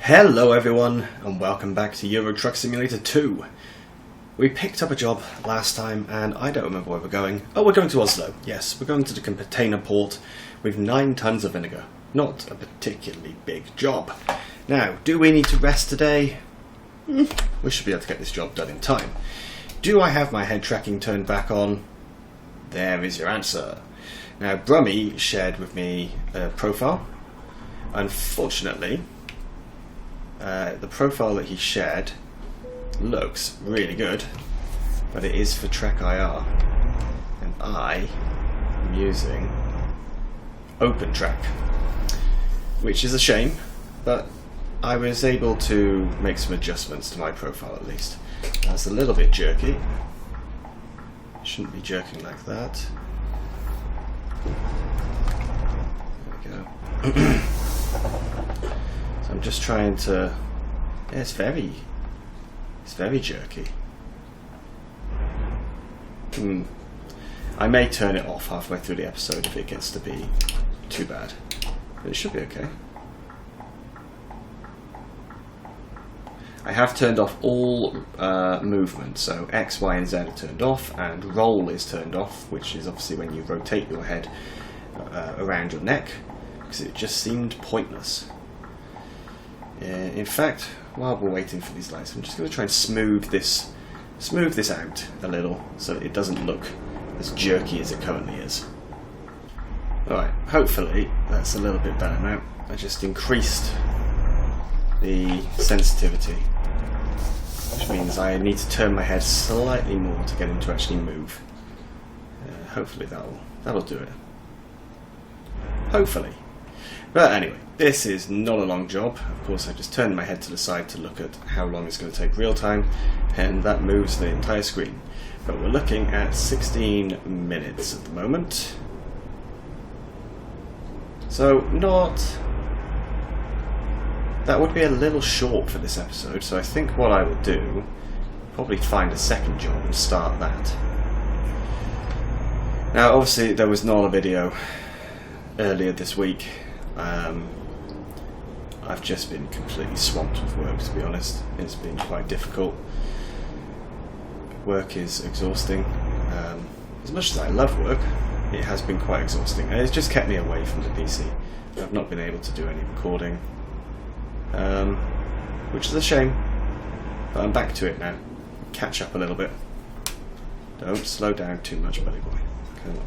Hello everyone, and welcome back to Euro Truck Simulator 2. We picked up a job last time, and I don't remember where we're going. Oh, we're going to Oslo. Yes, we're going to the container port with 9 tons of vinegar. Not a particularly big job. Now, do we need to rest today? We should be able to get this job done in time. Do I have my head tracking turned back on? There is your answer. Now, Brummy shared with me a profile. Unfortunately, the profile that he shared looks really good, but it is for Trek IR, and I am using OpenTrack, which is a shame, but I was able to make some adjustments to my profile at least. That's a little bit jerky. Shouldn't be jerking like that. There we go. So I'm just trying to... Yeah, it's very jerky. I may turn it off halfway through the episode if it gets to be too bad. But it should be okay. I have turned off all movement, so X, Y and Z are turned off, and roll is turned off, which is obviously when you rotate your head around your neck, because it just seemed pointless. In fact, while we're waiting for these lights, I'm just going to try and smooth this out a little so that it doesn't look as jerky as it currently is. Alright, hopefully that's a little bit better now. I just increased the sensitivity, which means I need to turn my head slightly more to get him to actually move. Hopefully that'll do it. Hopefully. But anyway, this is not a long job. Of course, I just turned my head to the side to look at how long it's going to take real time, and that moves the entire screen. But we're looking at 16 minutes at the moment. So that would be a little short for this episode, so I think what I will do, probably find a second job and start that. Now obviously there was not a video earlier this week. I've just been completely swamped with work, to be honest. It's been quite difficult. Work is exhausting. As much as I love work, it has been quite exhausting, and it's just kept me away from the PC. I've not been able to do any recording, which is a shame, but I'm back to it now. Catch up a little bit. Don't slow down too much, buddy boy. Come on.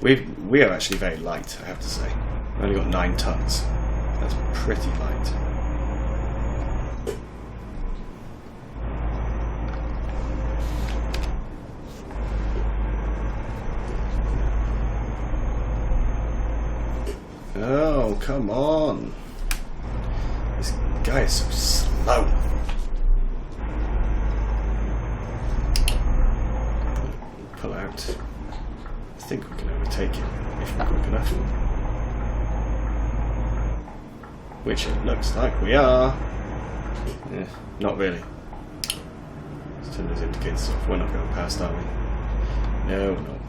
We are actually very light, I have to say. We've only got 9 tons. That's pretty light. Oh, come on. This guy is so slow. Pull out. I think we can overtake him if we're quick enough. Which it looks like we are. Not really. Let's turn those indicators off. We're not going past, are we? No, no.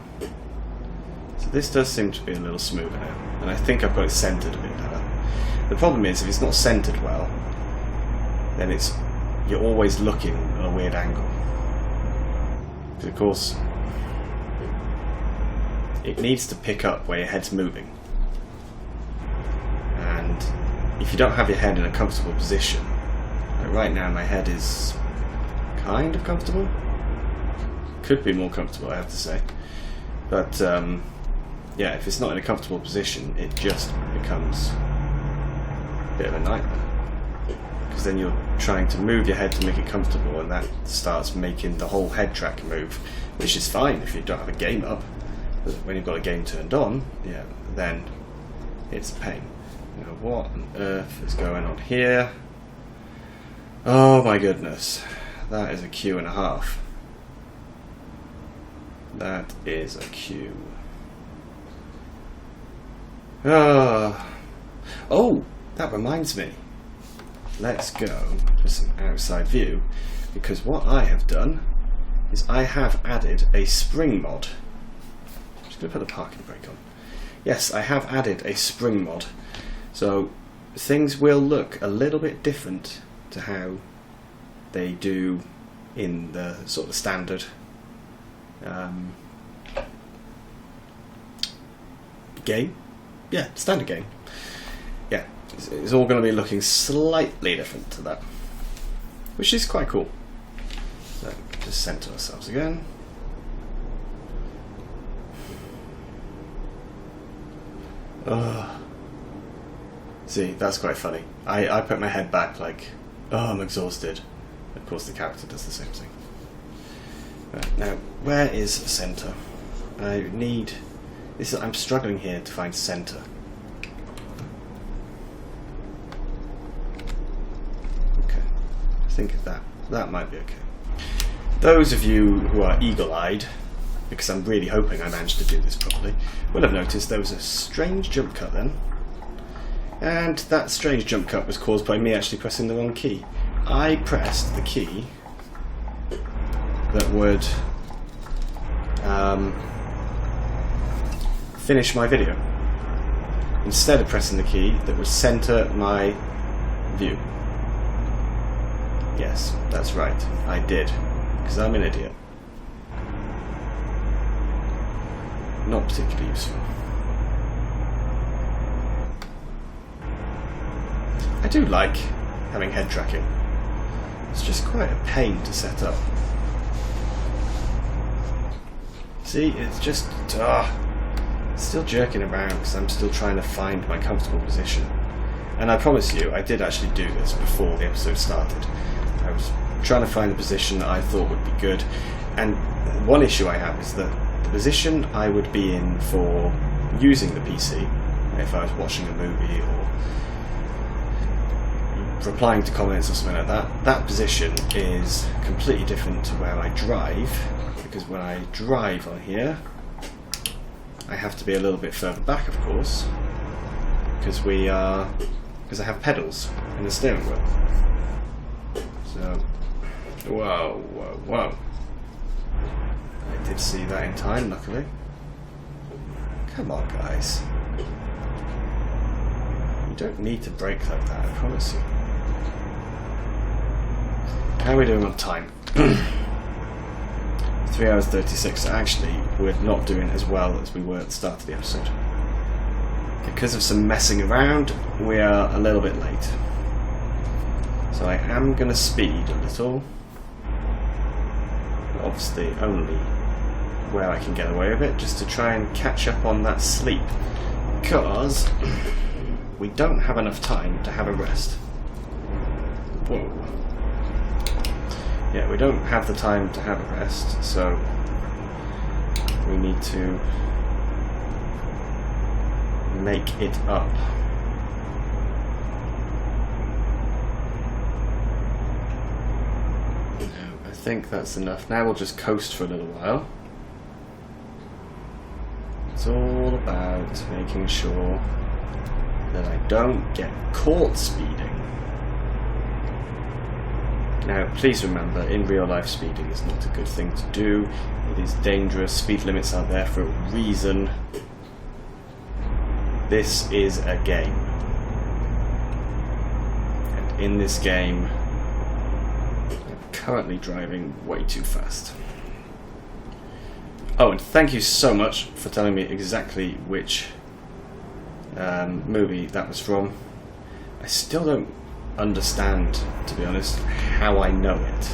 So this does seem to be a little smoother now, and I think I've got it centered a bit better. The problem is, if it's not centered well, then you're always looking at a weird angle. Because of course, it needs to pick up where your head's moving. And if you don't have your head in a comfortable position, like right now my head is kind of comfortable. Could be more comfortable, I have to say. But yeah, if it's not in a comfortable position, it just becomes a bit of a nightmare. Because then you're trying to move your head to make it comfortable, and that starts making the whole head track move, which is fine if you don't have a game up. But when you've got a game turned on, yeah, then it's a pain. You know, what on earth is going on here? Oh my goodness. That is a queue and a half. That is a queue. Oh, that reminds me. Let's go to some outside view, because what I have done is I have added a spring mod. I'm just going to put the parking brake on. Yes, I have added a spring mod, so things will look a little bit different to how they do in the sort of standard game. Yeah, standard game. Yeah, it's all going to be looking slightly different to that, which is quite cool. So, just center ourselves again. See, that's quite funny. I put my head back like, oh, I'm exhausted. Of course the character does the same thing. Right, now, where is center? I'm struggling here to find center. Okay, I think that might be okay. Those of you who are eagle-eyed, because I'm really hoping I managed to do this properly, will have noticed there was a strange jump cut then. And that strange jump cut was caused by me actually pressing the wrong key. I pressed the key that would finish my video, instead of pressing the key that would center my view. Yes, that's right, I did, because I'm an idiot. Not particularly useful. I do like having head tracking. It's just quite a pain to set up. See, it's just still jerking around because I'm still trying to find my comfortable position. And I promise you, I did actually do this before the episode started. I was trying to find a position that I thought would be good. And one issue I have is that the position I would be in for using the PC, if I was watching a movie or replying to comments or something like that, that position is completely different to where I drive, because when I drive on here, I have to be a little bit further back, of course, because I have pedals in the steering wheel. So, whoa. I did see that in time, luckily. Come on, guys. You don't need to brake like that, I promise you. How are we doing on time? 3 hours 36. Actually, we're not doing as well as we were at the start of the episode. Because of some messing around, we are a little bit late. So I am going to speed a little. Obviously, only where I can get away with it, just to try and catch up on that sleep. Because we don't have enough time to have a rest. Whoa. Yeah, we don't have the time to have a rest, so we need to make it up. I think that's enough. Now we'll just coast for a little while. It's all about making sure that I don't get caught speeding. Now, please remember, in real life, speeding is not a good thing to do. It is dangerous. Speed limits are there for a reason. This is a game. And in this game, I'm currently driving way too fast. Oh, and thank you so much for telling me exactly which movie that was from. I still don't understand, to be honest, how I know it.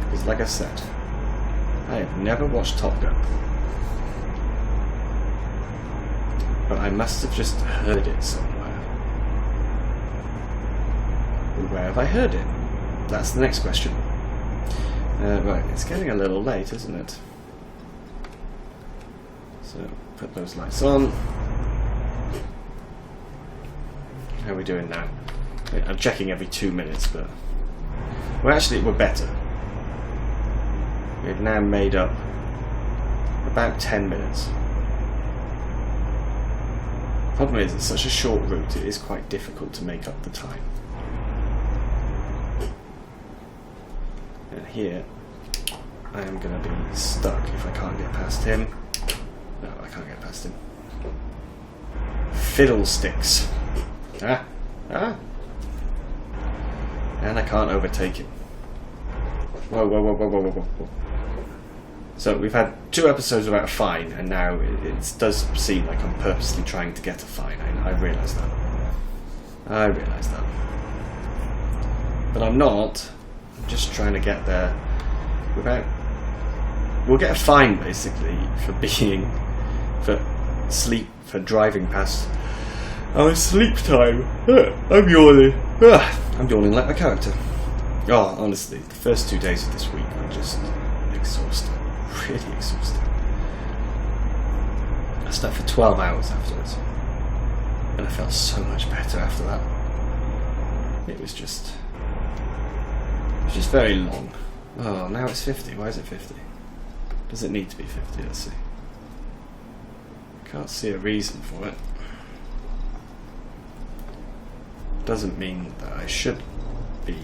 Because like I said, I have never watched Top Gun. But I must have just heard it somewhere. Where have I heard it? That's the next question. Right, it's getting a little late, isn't it? So, put those lights on. How are we doing now? I'm checking every 2 minutes, but we're better. We've now made up about 10 minutes. Problem is, it's such a short route, it is quite difficult to make up the time. And here, I am going to be stuck if I can't get past him. No, I can't get past him. Fiddlesticks. Ah. And I can't overtake him. Whoa. So we've had 2 episodes without a fine, and now it does seem like I'm purposely trying to get a fine. I realise that. But I'm not. I'm just trying to get there without... We'll get a fine, basically, for driving past our sleep time. I'm yawning. I'm yawning like my character. Oh, honestly, the first 2 days of this week were just exhausting. Really exhausting. I slept for 12 hours afterwards, and I felt so much better after that. It was just very long. Oh, now it's 50. Why is it 50? Does it need to be 50? Let's see. Can't see a reason for it. Doesn't mean that I should be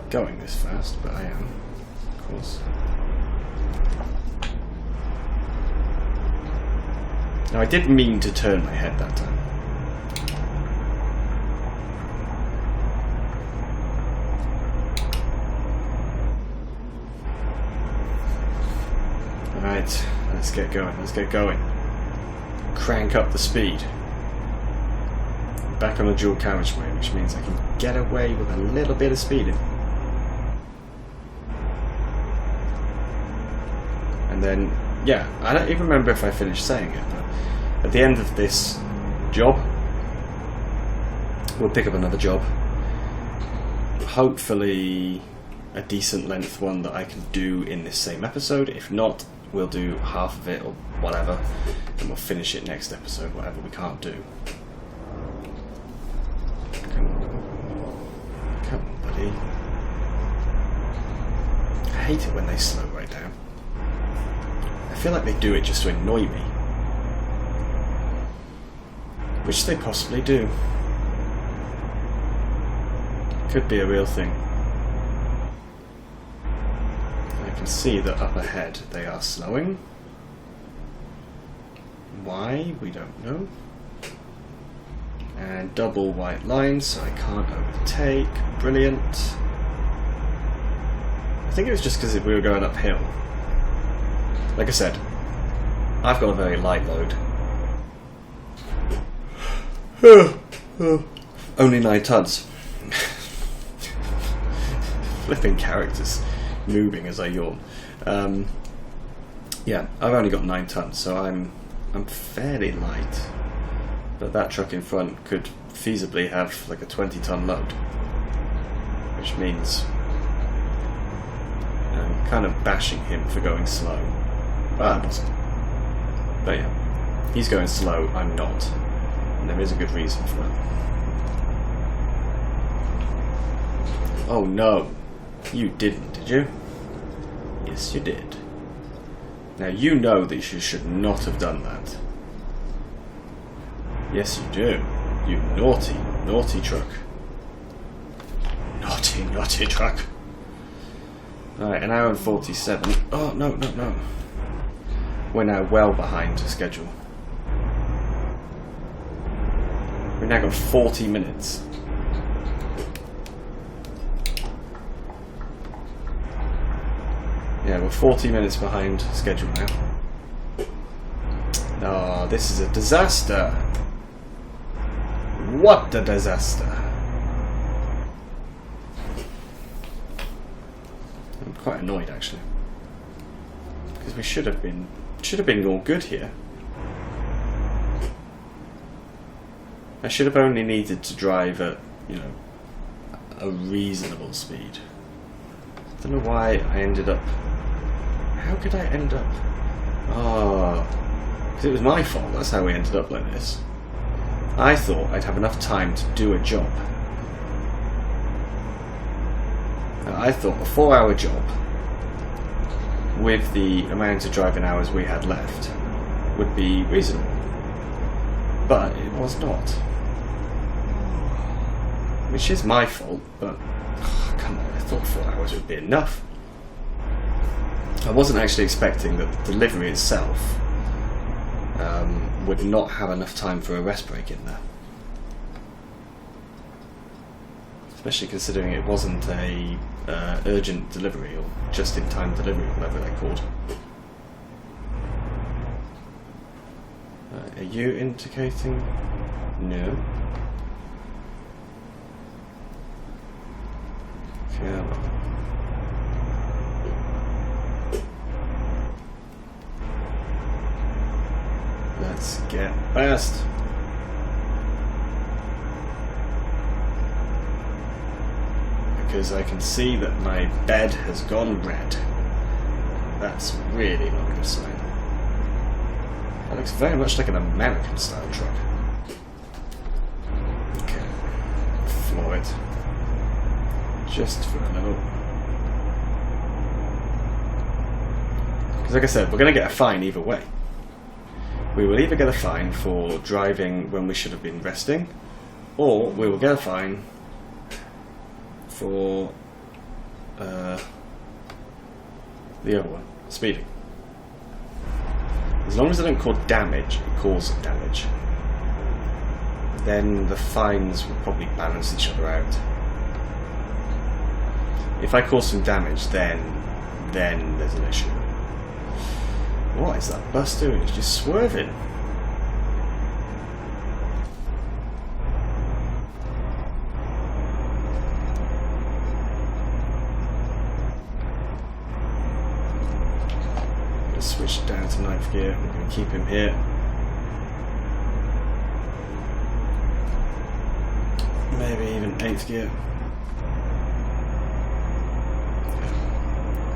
going this fast, but I am, of course. Now, I did mean to turn my head that time. Alright, let's get going. Crank up the speed. Back on the dual carriageway, which means I can get away with a little bit of speeding. And then, yeah, I don't even remember if I finished saying it, but at the end of this job, we'll pick up another job. Hopefully a decent length one that I can do in this same episode. If not, we'll do half of it or whatever, and we'll finish it next episode, whatever we can't do. Come on, buddy. I hate it when they slow right down. I feel like they do it just to annoy me. Which they possibly do. Could be a real thing. I can see that up ahead they are slowing. Why? We don't know. And double white lines, so I can't overtake. Brilliant. I think it was just because we were going uphill. Like I said, I've got a very light load. Only 9 tons. Flipping characters moving as I yawn. Yeah, I've only got 9 tons, so I'm fairly light. But that truck in front could feasibly have like a 20-ton load, which means I'm kind of bashing him for going slow. Well, I'm not. But yeah, he's going slow, I'm not. And there is a good reason for it. Oh no, you didn't, did you? Yes, you did. Now you know that you should not have done that. Yes, you do. You naughty, naughty truck. Naughty, naughty truck. Alright, 1 hour and 47. Oh, no. We're now well behind schedule. We've now got 40 minutes. Yeah, we're 40 minutes behind schedule now. Oh, this is a disaster. What a disaster. I'm quite annoyed actually. Because we should have been all good here. I should have only needed to drive at, a reasonable speed. I don't know why I ended up... How could I end up... Oh, because it was my fault. That's how we ended up like this. I thought I'd have enough time to do a job. And I thought a 4-hour job, with the amount of driving hours we had left, would be reasonable. But it was not. Which is my fault, but... Oh, come on, I thought 4 hours would be enough. I wasn't actually expecting that the delivery itself would not have enough time for a rest break in there. Especially considering it wasn't a urgent delivery or just-in-time delivery, whatever they're called. Are you indicating? No. Come on. Let's get past. Because I can see that my bed has gone red. That's really not a good sign. That looks very much like an American style truck. Okay. Floor it. Just for a little. Because like I said, we're going to get a fine either way. We will either get a fine for driving when we should have been resting, or we will get a fine for the other one, speeding. As long as they don't cause damage, then the fines will probably balance each other out. If I cause some damage, then there's an issue. What is that bus doing? It's just swerving. Switch down to 9th gear. I'm going to keep him here. Maybe even 8th gear.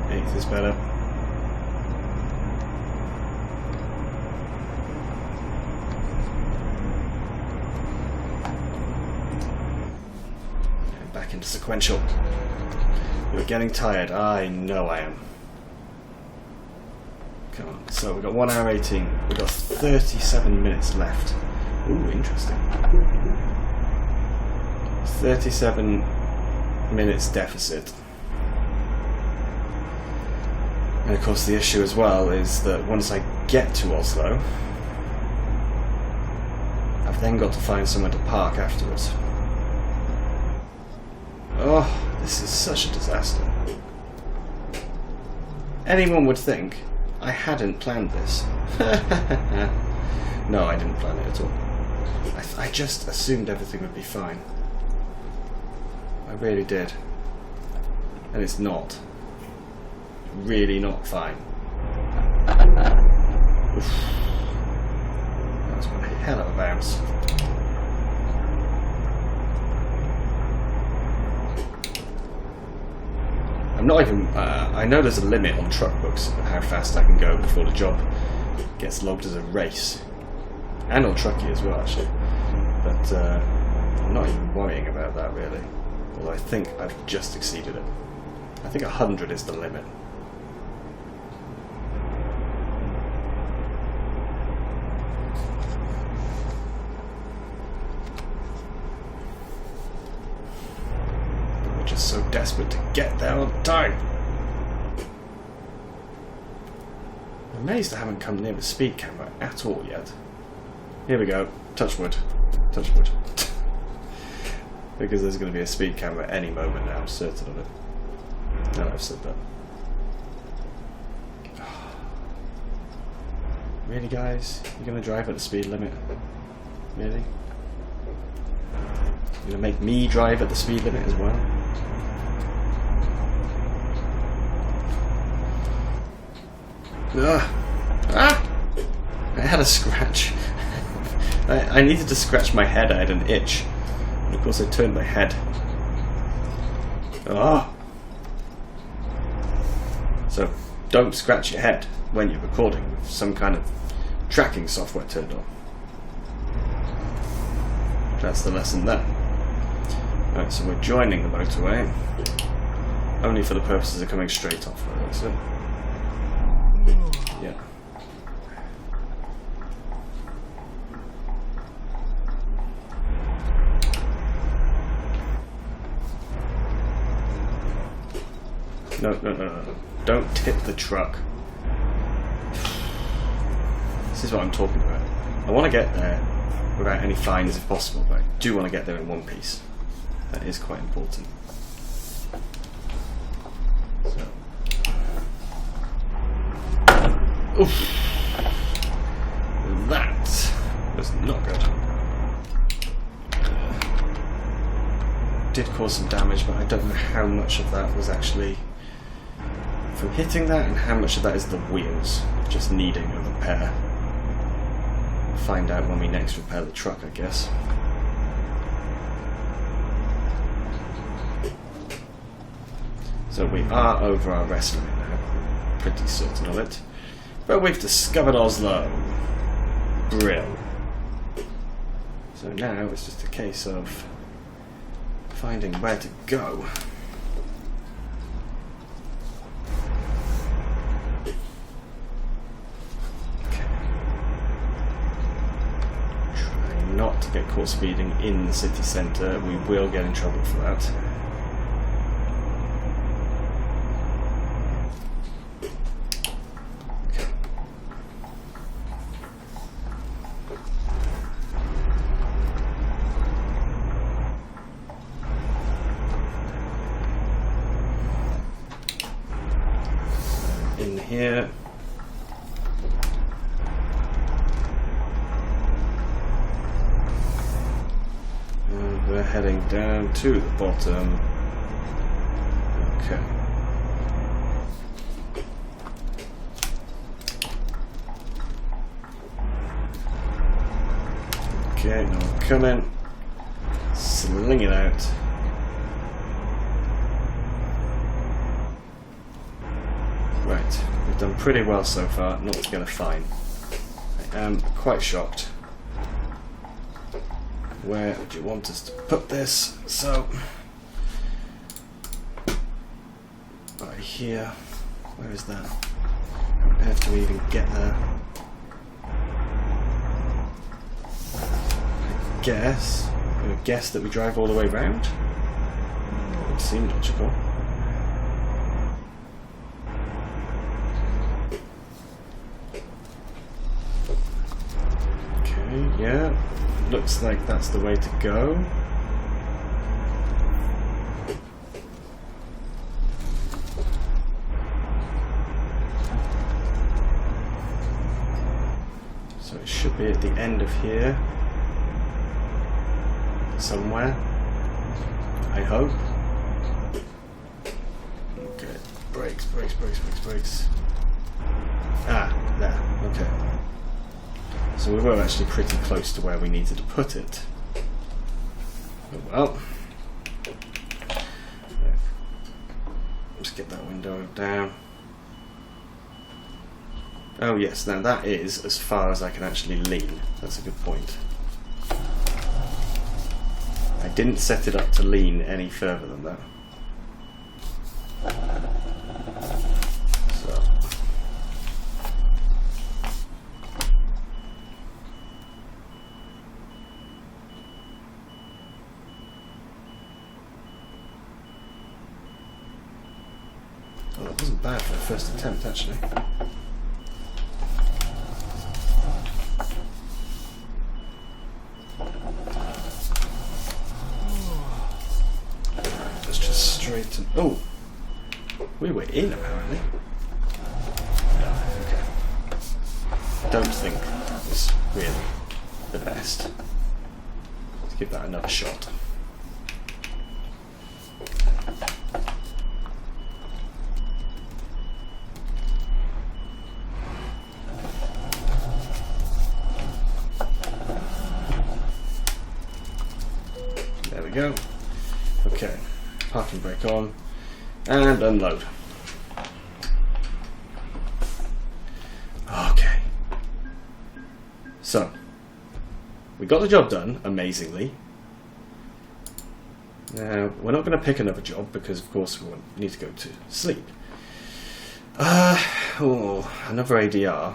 8th is better. And back into sequential. You're getting tired. I know I am. Come on. So we've got 1 hour 18. We've got 37 minutes left. Ooh, interesting. 37 minutes deficit. And of course the issue as well is that once I get to Oslo, I've then got to find somewhere to park afterwards. Oh, this is such a disaster. Anyone would think I hadn't planned this. No, I didn't plan it at all. I just assumed everything would be fine. I really did. And it's not. Really not fine. Oof. That was one hell of a bounce. I'm not even. I know there's a limit on truck books of how fast I can go before the job gets logged as a race, and on Truckee as well, actually. But I'm not even worrying about that really. Although I think I've just exceeded it. I think 100 is the limit. So desperate to get there on time. I'm amazed I haven't come near the speed camera at all yet. Here we go. Touch wood. Touch wood. Because there's going to be a speed camera any moment now, I'm certain of it. Now I've said that. Really, guys? You're going to drive at the speed limit? Really? You're going to make me drive at the speed limit as well? I had a scratch. I needed to scratch my head. I had an itch. And of course I turned my head. So don't scratch your head when you're recording with some kind of tracking software turned on. That's the lesson there. Right, so we're joining the motorway. Only for the purposes of coming straight off, right? So, yeah. No. Don't tip the truck. This is what I'm talking about. I want to get there without any fines if possible, but I do want to get there in one piece. That is quite important. So. Oof. That was not good. Did cause some damage, but I don't know how much of that was actually from hitting that and how much of that is the wheels just needing a repair. Find out when we next repair the truck, I guess. So we are over our rest limit now, pretty certain of it. But we've discovered Oslo. Brill. So now it's just a case of finding where to go. Okay. Try not to get caught speeding in the city centre. We will get in trouble for that. In here. And we're heading down to the bottom. Okay. Okay, no one coming. Sling it out. Right, we've done pretty well so far, not to get a fine. I am quite shocked. Where would you want us to put this? So, right here. Where is that? How on earth do we even get there? I would guess that we drive all the way round. It would seem logical. Yeah, looks like that's the way to go. So it should be at the end of here. Somewhere. I hope. Okay, brakes. Ah, there, okay. So we were actually pretty close to where we needed to put it. Oh well. Let's get that window down. Oh yes, now that is as far as I can actually lean. That's a good point. I didn't set it up to lean any further than that. So. Well, it wasn't bad for the first attempt, actually. Let's just straighten. Oh! We were in, apparently. Okay. Don't think that was really the best. Let's give that another shot. There we go. Okay, parking brake on and unload. Okay. So, we got the job done, amazingly. Now, we're not going to pick another job because, of course, we need to go to sleep. Another ADR.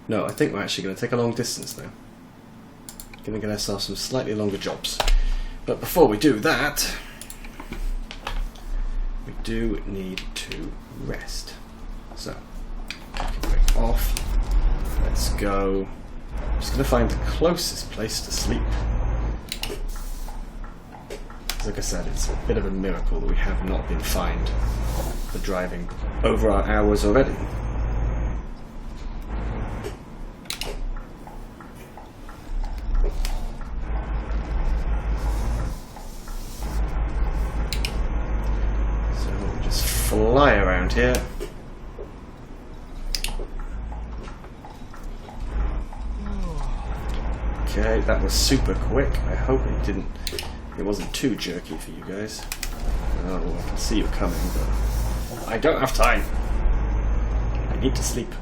No, I think we're actually going to take a long distance now. Going to get ourselves some slightly longer jobs. But before we do that, we do need to rest. So, Parking brake off. Let's go. I'm just going to find the closest place to sleep. Like I said, it's a bit of a miracle that we have not been fined for driving over our hours already. So we'll just fly around here. Okay, that was super quick. I hope it wasn't too jerky for you guys. Oh, I can see you coming, but I don't have time. I need to sleep.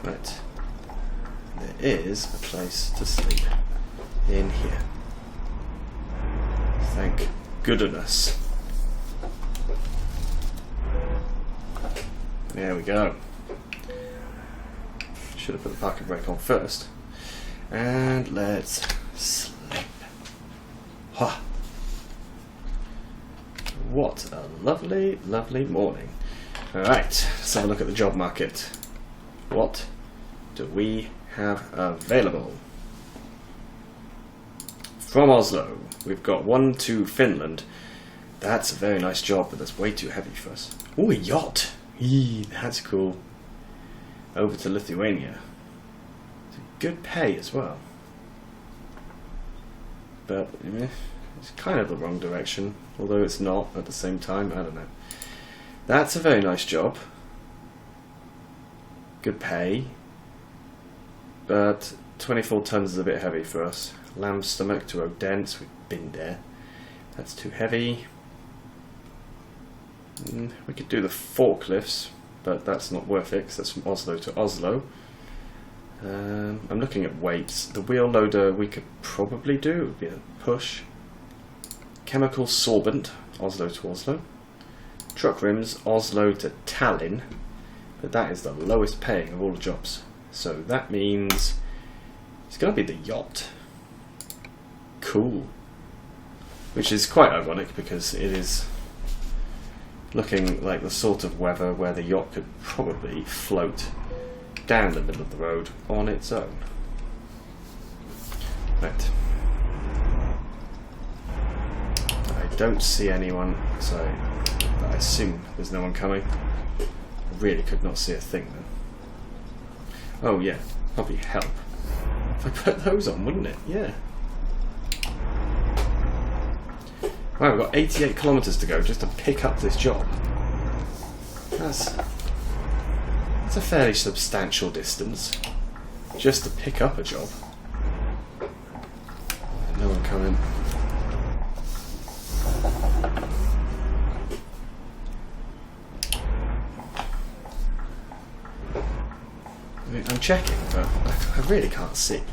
Right. There is a place to sleep in here. Thank goodness. There we go. Should have put the parking brake on first. And let's sleep. Ha! What a lovely, lovely morning. Alright, let's have a look at the job market. What do we have available? From Oslo, we've got one to Finland. That's a very nice job, but that's way too heavy for us. Oh, a yacht! Eee, that's cool. Over to Lithuania. Good pay as well, but it's kind of the wrong direction, although it's not at the same time. I don't know. That's a very nice job, good pay, but 24 tons is a bit heavy for us. Lamb stomach to Odense, we've been there. That's too heavy. We could do the forklifts, but that's not worth it because that's from Oslo to Oslo. I'm looking at weights. The wheel loader we could probably do. It would be a push. Chemical sorbent, Oslo to Oslo. Truck rims, Oslo to Tallinn. But that is the lowest paying of all the jobs. So that means it's going to be the yacht. Cool. Which is quite ironic because it is looking like the sort of weather where the yacht could probably float down the middle of the road on its own. Right. I don't see anyone, so I assume there's no one coming. I really could not see a thing then. Oh yeah, probably help. If I put those on, wouldn't it? Yeah. Wow, we've got 88 kilometres to go just to pick up this job. That's a fairly substantial distance just to pick up a job. No one coming. I'm checking, but I really can't see.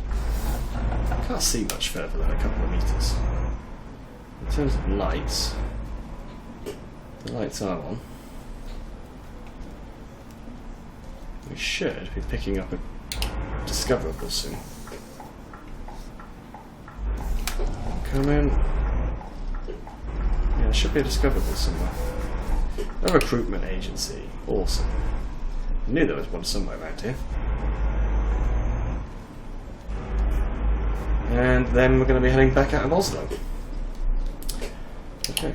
I can't see much further than a couple of meters. In terms of lights, the lights are on. We should be picking up a discoverable soon. Come in. Yeah, there should be a discoverable somewhere. A recruitment agency. Awesome. I knew there was one somewhere around here. And then we're going to be heading back out of Oslo. Okay.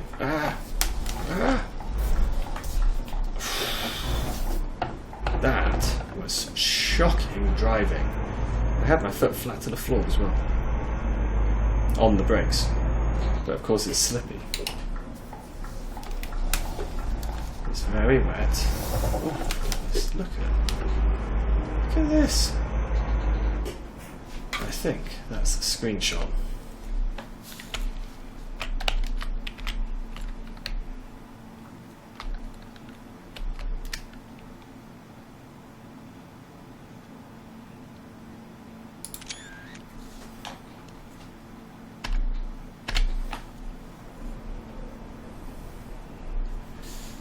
That was shocking driving. I had my foot flat to the floor as well. On the brakes. But of course it's slippy. It's very wet. Oh, look at this. I think that's a screenshot.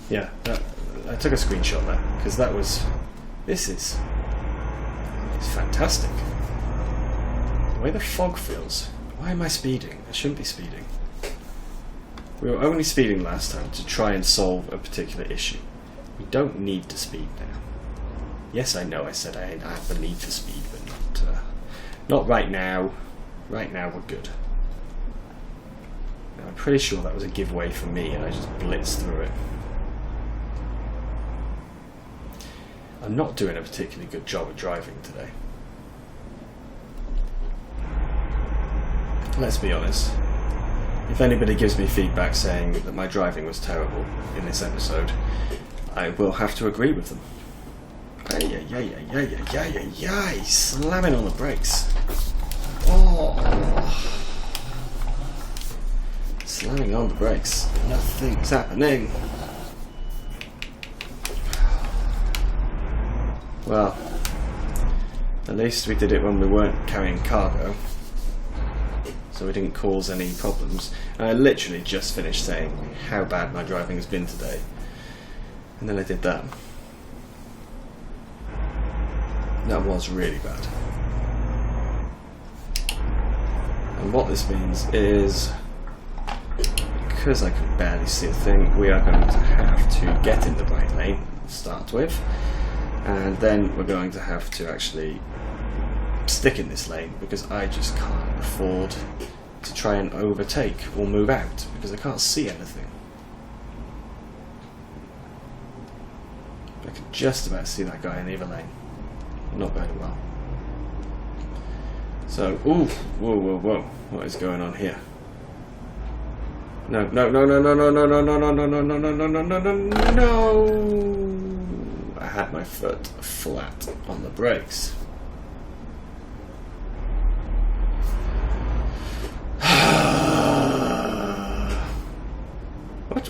Yeah, I took a screenshot there because that was. It's fantastic. The way the fog feels. Why am I speeding? I shouldn't be speeding. We were only speeding last time to try and solve a particular issue. We don't need to speed now. Yes, I know I said I have the need for speed, but not right now. Right now we're good. Now, I'm pretty sure that was a giveaway for me and I just blitzed through it. I'm not doing a particularly good job of driving today. Let's be honest. If anybody gives me feedback saying that my driving was terrible in this episode, I will have to agree with them. Ay, slamming on the brakes. Oh. Slamming on the brakes. Nothing's happening. Well, at least we did it when we weren't carrying cargo, so we didn't cause any problems. And I literally just finished saying how bad my driving has been today, and then I did that. That was really bad. And what this means is, because I can barely see a thing, we are going to have to get in the right lane to start with, and then we're going to have to actually stick in this lane, because I just can't afford to try and overtake or move out, because I can't see anything. I can just about see that guy in the other lane. Not very well. So, ooh, whoa, what is going on here? No. I had my foot flat on the brakes.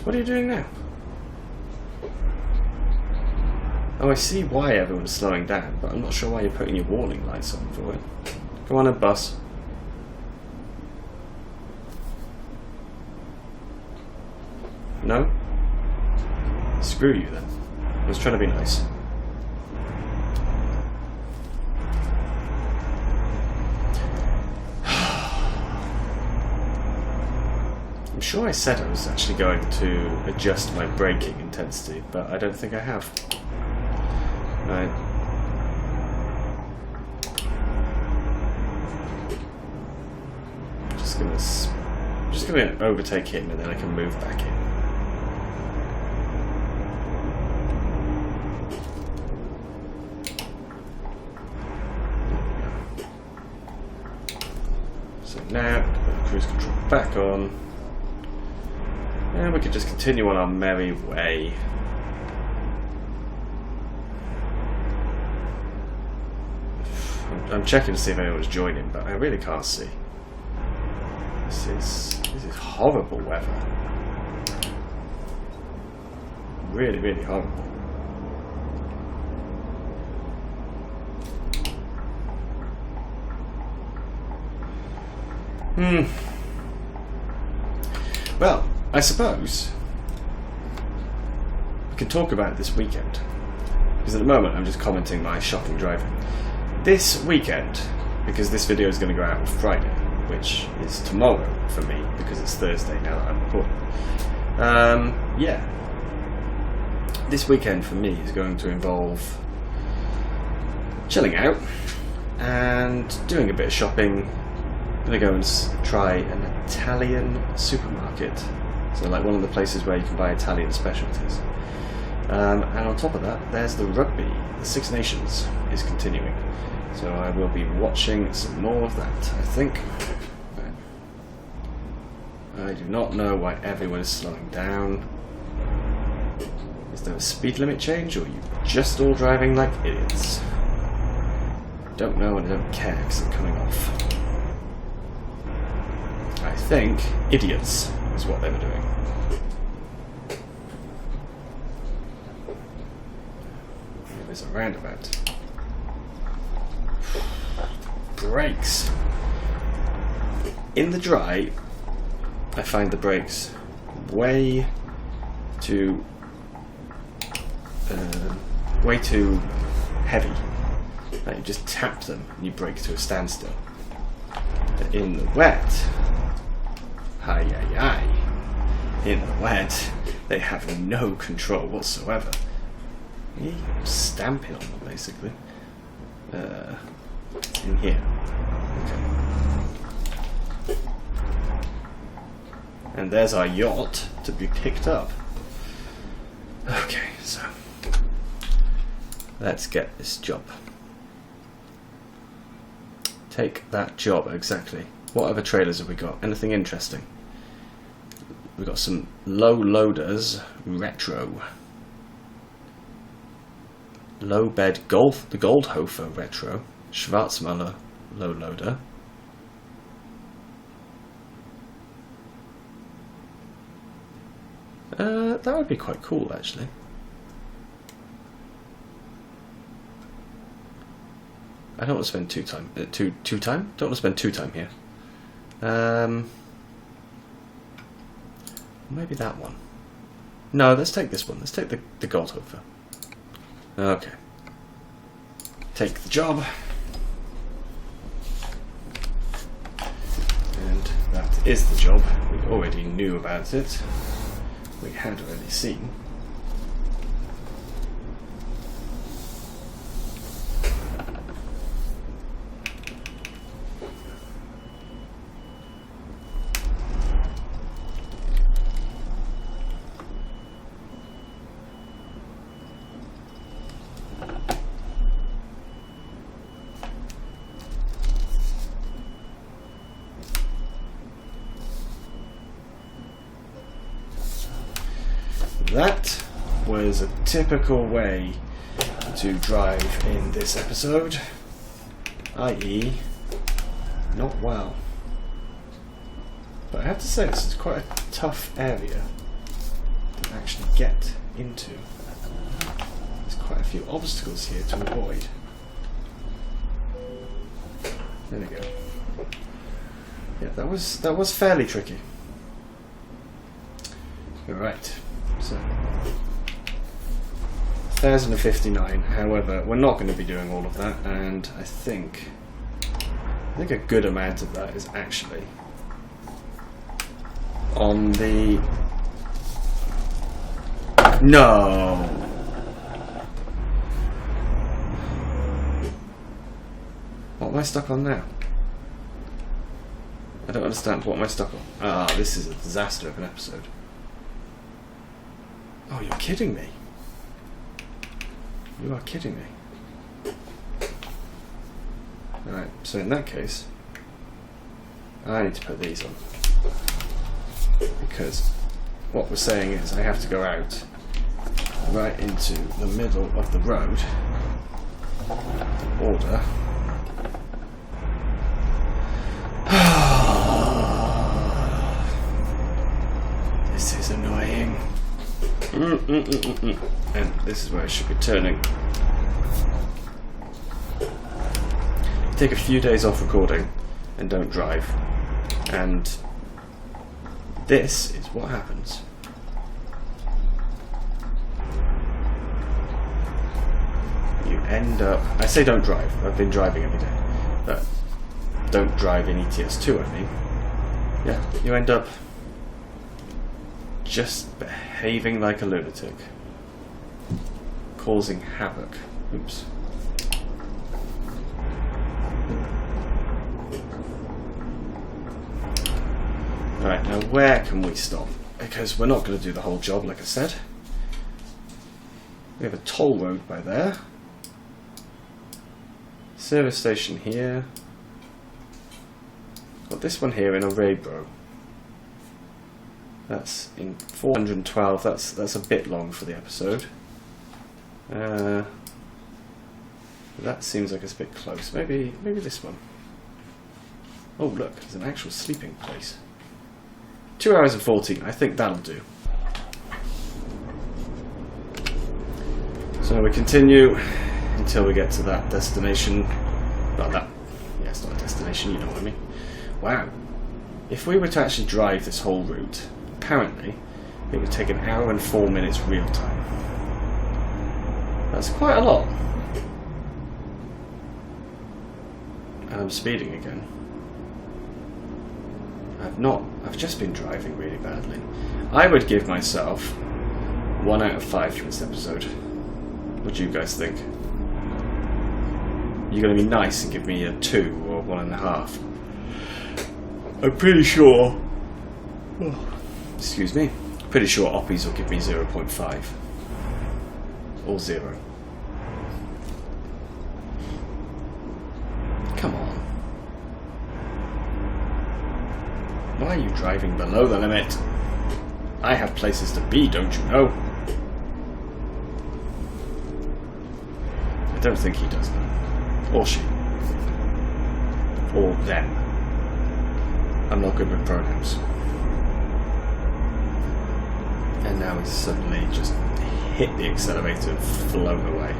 What are you doing now? Oh, I see why everyone's slowing down, but I'm not sure why you're putting your warning lights on for it. Go on, a bus. No? Screw you then. I was trying to be nice. I'm sure I said I was actually going to adjust my braking intensity, but I don't think I have. Right. Just gonna overtake him and then I can move back in. So now, put the cruise control back on. And we can just continue on our merry way. I'm checking to see if anyone's joining, but I really can't see. This is horrible weather. Really, really horrible. Well, I suppose we can talk about this weekend, because at the moment I'm just commenting my shocking driving. This weekend, because this video is going to go out on Friday, which is tomorrow for me, because it's Thursday now that I'm recording. Yeah. This weekend for me is going to involve chilling out and doing a bit of shopping. I'm going to go and try an Italian supermarket. So like one of the places where you can buy Italian specialties. And on top of that, there's the rugby. The Six Nations is continuing. So I will be watching some more of that, I think. I do not know why everyone is slowing down. Is there a speed limit change, or are you just all driving like idiots? I don't know and I don't care because I'm coming off. I think idiots is what they were doing. There's a roundabout. Brakes. In the dry, I find the brakes way too heavy. Like you just tap them and you brake to a standstill. But in the wet, in the wet, they have no control whatsoever. stamping on them, basically. In here. Okay. And there's our yacht to be picked up. Okay, so let's get this job. Take that job, exactly. What other trailers have we got? Anything interesting? We've got some low loaders, retro. Low bed golf, the Goldhofer retro. Schwarzmaler low loader. That would be quite cool, actually. I don't want to spend two time. Don't want to spend two time here. Maybe that one. No, let's take this one. Let's take the Goldhofer. Okay. Take the job. And that is the job. We already knew about it. We had already seen. That was a typical way to drive in this episode, i.e. not well. But I have to say, this is quite a tough area to actually get into. There's quite a few obstacles here to avoid. There we go. Yeah, that was fairly tricky. Right. So, 1059. However, we're not going to be doing all of that, and I think a good amount of that is actually on the... No! What am I stuck on now? I don't understand. What am I stuck on? Ah, this is a disaster of an episode. Oh, you're kidding me. You are kidding me. Alright, so in that case, I need to put these on. Because what we're saying is I have to go out right into the middle of the road in order. This is annoying. And this is where I should be turning. Take a few days off recording and don't drive. And this is what happens. You end up... I say don't drive. I've been driving every day. But don't drive in ETS2, I mean. Yeah, you end up just behaving like a lunatic, causing havoc. Oops. Alright, now where can we stop? Because we're not going to do the whole job, like I said. We have a toll road by there. Service station here. Got this one here in Orebro. That's in 412. That's a bit long for the episode. That seems like it's a bit close. Maybe this one. Oh look, there's an actual sleeping place. 2 hours and 14. I think that'll do. So we continue until we get to that destination. Well, yeah, it's not a destination. You know what I mean. Wow. If we were to actually drive this whole route, apparently it would take 1 hour and 4 minutes real time. That's quite a lot. And I'm speeding again. I've just been driving really badly. I would give myself 1 out of 5 for this episode. What do you guys think? You're going to be nice and give me a 2 or 1.5. I'm pretty sure... Oh, excuse me. Pretty sure Oppies will give me 0.5. Or 0. Come on. Why are you driving below the limit? I have places to be, don't you know? I don't think he does though. Or she. Or them. I'm not good with pronouns. And now he's suddenly just hit the accelerator and flown away.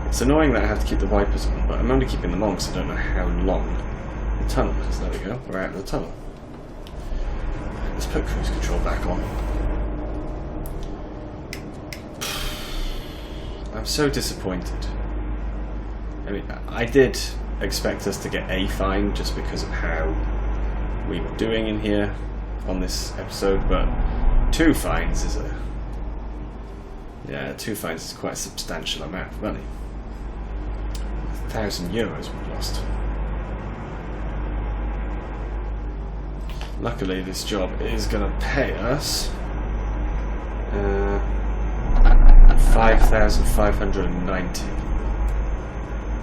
It's annoying that I have to keep the wipers on, but I'm only keeping them on because I don't know how long the tunnel is. There we go, we're out of the tunnel. Let's put cruise control back on. I'm so disappointed. I mean, I did expect us to get a fine just because of how we were doing in here on this episode, but 2 fines is a... Yeah, 2 fines is quite a substantial amount of money. €1,000 we've lost. Luckily this job is going to pay us 5,590,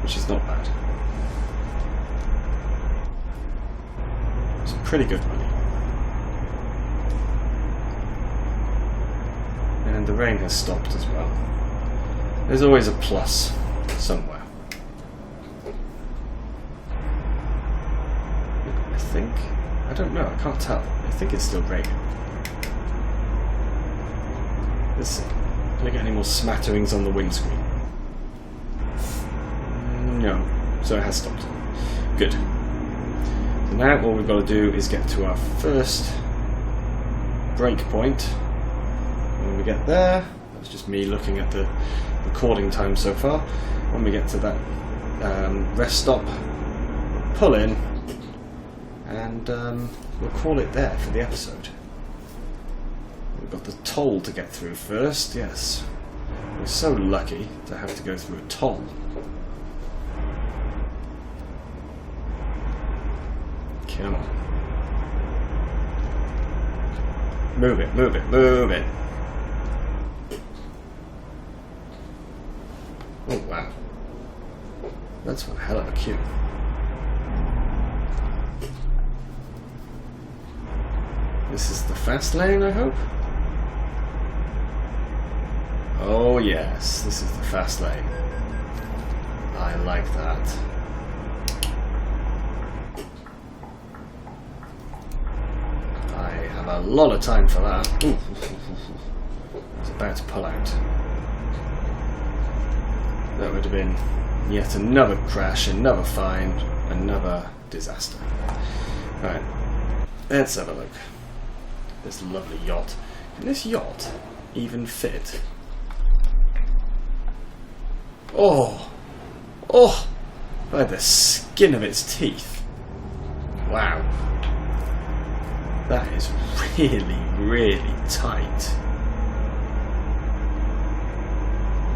which is not bad. It's pretty good money. And the rain has stopped as well. There's always a plus somewhere. I don't know, I can't tell. I think it's still raining. Let's see. Can I get any more smatterings on the windscreen? No. So it has stopped. Good. So now all we've got to do is get to our first break point. When we get there, that's just me looking at the recording time so far. When we get to that rest stop, pull in, and we'll call it there for the episode. We've got the toll to get through first, yes. We're so lucky to have to go through a toll. Come on. Move it, move it, move it. Oh wow. That's one hell of a queue. This is the fast lane, I hope? Oh yes, this is the fast lane. I like that. I have a lot of time for that. Ooh. It's about to pull out. That would have been yet another crash, another fine, another disaster. Right, let's have a look. This lovely yacht. Can this yacht even fit? Oh! Oh! By the skin of its teeth. Wow. That is really, really tight.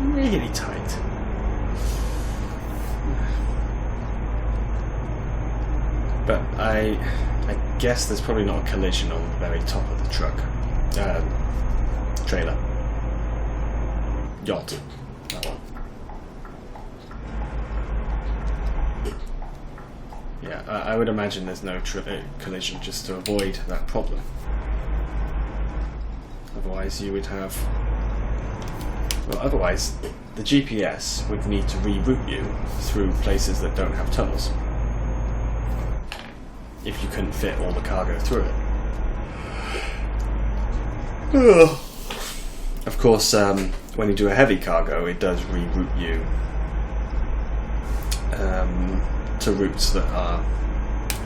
Really tight. But I guess there's probably not a collision on the very top of the truck. Trailer. Yacht. That one. Yeah, I would imagine there's no collision just to avoid that problem. Otherwise you would have... Well, otherwise the GPS would need to reroute you through places that don't have tunnels. If you couldn't fit all the cargo through it. Of course, when you do a heavy cargo, it does reroute you to routes that are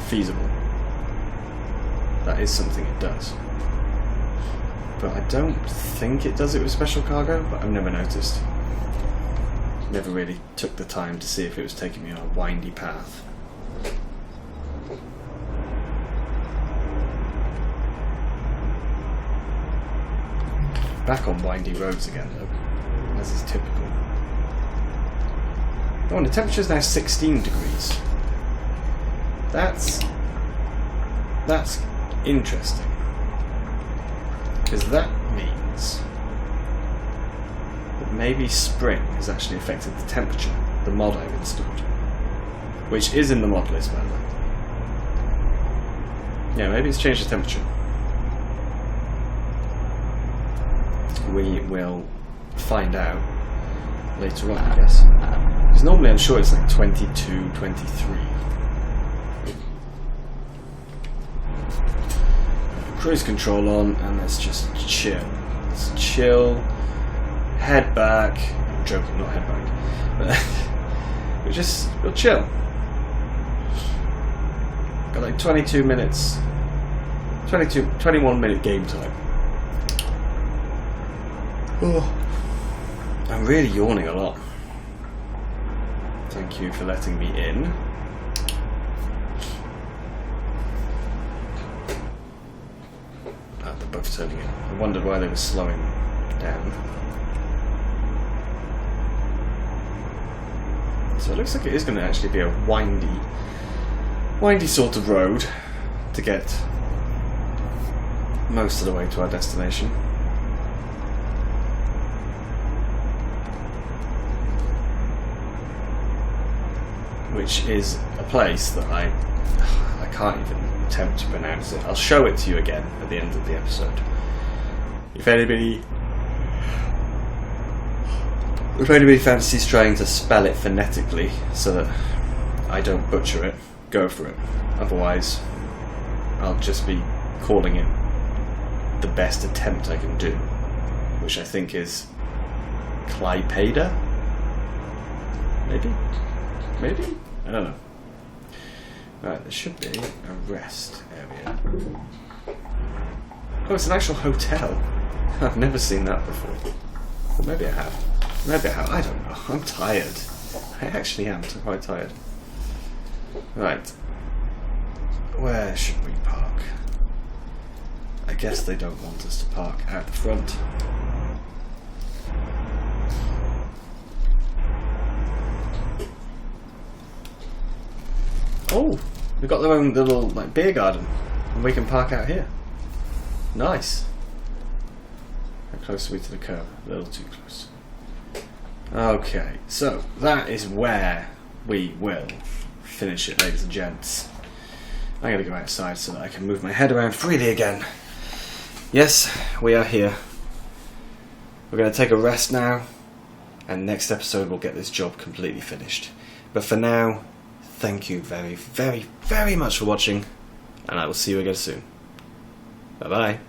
feasible. That is something it does. But I don't think it does it with special cargo, but I've never noticed. never really took the time to see if it was taking me on a windy path. Back on windy roads again, though, as is typical. Oh, and the temperature is now 16 degrees. That's interesting, because that means that maybe spring has actually affected the temperature, the mod I've installed, which is in the mod list, by the way. Yeah, maybe it's changed the temperature. We will find out later on, I guess. Because normally I'm sure it's like 22, 23. Cruise control on, and let's just chill. Let's chill. Head back. I'm joking, not head back. But we'll chill. Got like 22 minutes. 21 minute game time. Oh, I'm really yawning a lot. Thank you for letting me in. They're both turning in. I wondered why they were slowing down. So it looks like it is going to actually be a windy sort of road to get most of the way to our destination. Which is a place that I can't even attempt to pronounce it. I'll show it to you again at the end of the episode. If anybody fancies trying to spell it phonetically so that I don't butcher it, go for it. Otherwise, I'll just be calling it the best attempt I can do, which I think is Clypeda? Maybe? I don't know. Right, there should be a rest area. Oh, it's an actual hotel. I've never seen that before. Well, maybe I have. I don't know. I'm tired. I actually am quite tired. Right. Where should we park? I guess they don't want us to park out the front. Oh, we've got their own little beer garden, and we can park out here. Nice. How close are we to the curb? A little too close. Okay, so that is where we will finish it, ladies and gents. I'm going to go outside so that I can move my head around freely again. Yes, we are here. We're going to take a rest now, and next episode we'll get this job completely finished. But for now, thank you very, very, very much for watching, and I will see you again soon. Bye-bye.